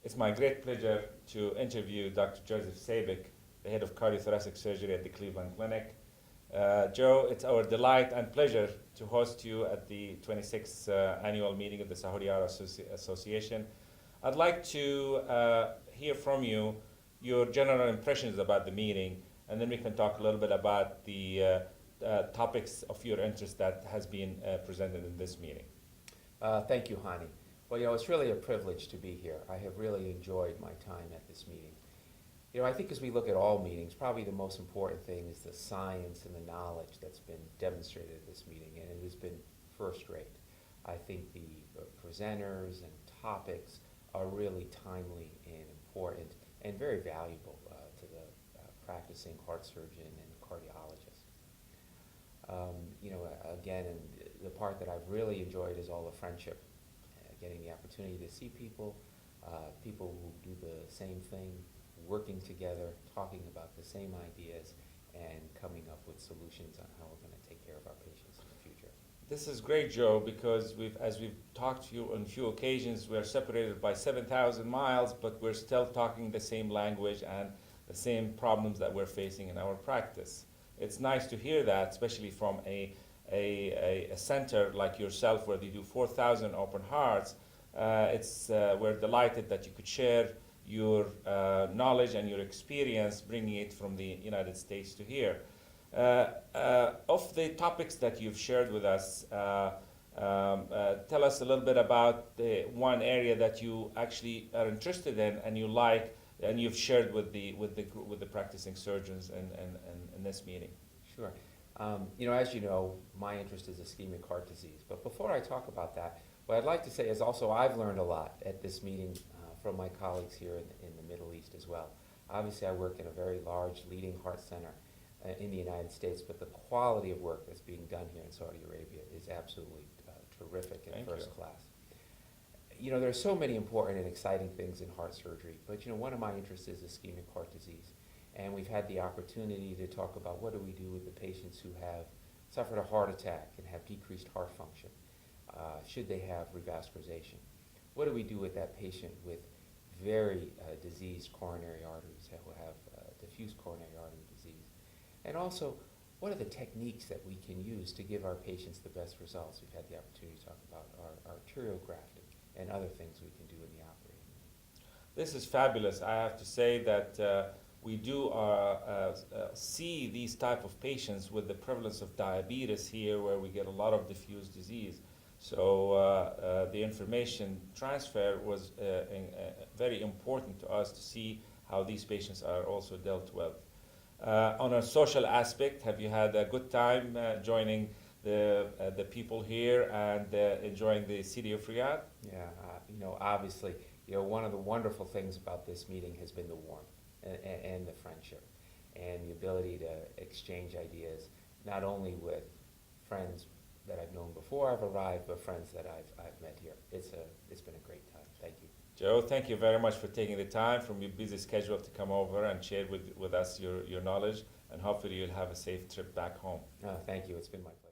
It's my great pleasure to interview Dr. Joseph Sabik, the head of cardiothoracic surgery at the Cleveland Clinic. Joe, it's our delight and pleasure to host you at the 26th annual meeting of the Saudi Arab Association. I'd like to hear from you your general impressions about the meeting, and then we can talk a little bit about the topics of your interest that has been presented in this meeting. Thank you, Hani. Well, it's really a privilege to be here. I have really enjoyed my time at this meeting. I think as we look at all meetings, probably the most important thing is the science and the knowledge that's been demonstrated at this meeting, and it has been first rate. I think the presenters and topics are really timely and important and very valuable to the practicing heart surgeon and cardiologist. Again, and the part that I've really enjoyed is all the friendship, getting the opportunity to see people, people who do the same thing, working together, talking about the same ideas, and coming up with solutions on how we're going to take care of our patients in the future. This is great, Joe, because as we've talked to you on a few occasions, we're separated by 7,000 miles, but we're still talking the same language and the same problems that we're facing in our practice. It's nice to hear that, especially from a center like yourself where they do 4,000 open hearts. We're delighted that you could share your knowledge and your experience bringing it from the United States to here. Of the topics that you've shared with us, tell us a little bit about the one area that you actually are interested in and you like, and you've shared with the practicing surgeons in this meeting. Sure. As you know, my interest is ischemic heart disease. But before I talk about that, what I'd like to say is also I've learned a lot at this meeting from my colleagues here in the Middle East as well. Obviously, I work in a very large leading heart center in the United States, but the quality of work that's being done here in Saudi Arabia is absolutely terrific and first class. There are so many important and exciting things in heart surgery, but one of my interests is ischemic heart disease. And we've had the opportunity to talk about what do we do with the patients who have suffered a heart attack and have decreased heart function. Should they have revascularization? What do we do with that patient with very diseased coronary arteries who have diffuse coronary artery disease? And also, what are the techniques that we can use to give our patients the best results? We've had the opportunity to talk about our arterial grafting and other things we can do in the operating room. This is fabulous. I have to say that we do see these type of patients with the prevalence of diabetes here, where we get a lot of diffuse disease. So the information transfer was very important to us to see how these patients are also dealt with. On a social aspect, have you had a good time joining the people here and enjoying the city of Riyadh? Yeah, obviously, one of the wonderful things about this meeting has been the warmth and the friendship and the ability to exchange ideas, not only with friends that I've known before I've arrived, but friends that I've met here. It's been a great time. Thank you. Joe, thank you very much for taking the time from your busy schedule to come over and share with us your knowledge, and hopefully you'll have a safe trip back home. Thank you. It's been my pleasure.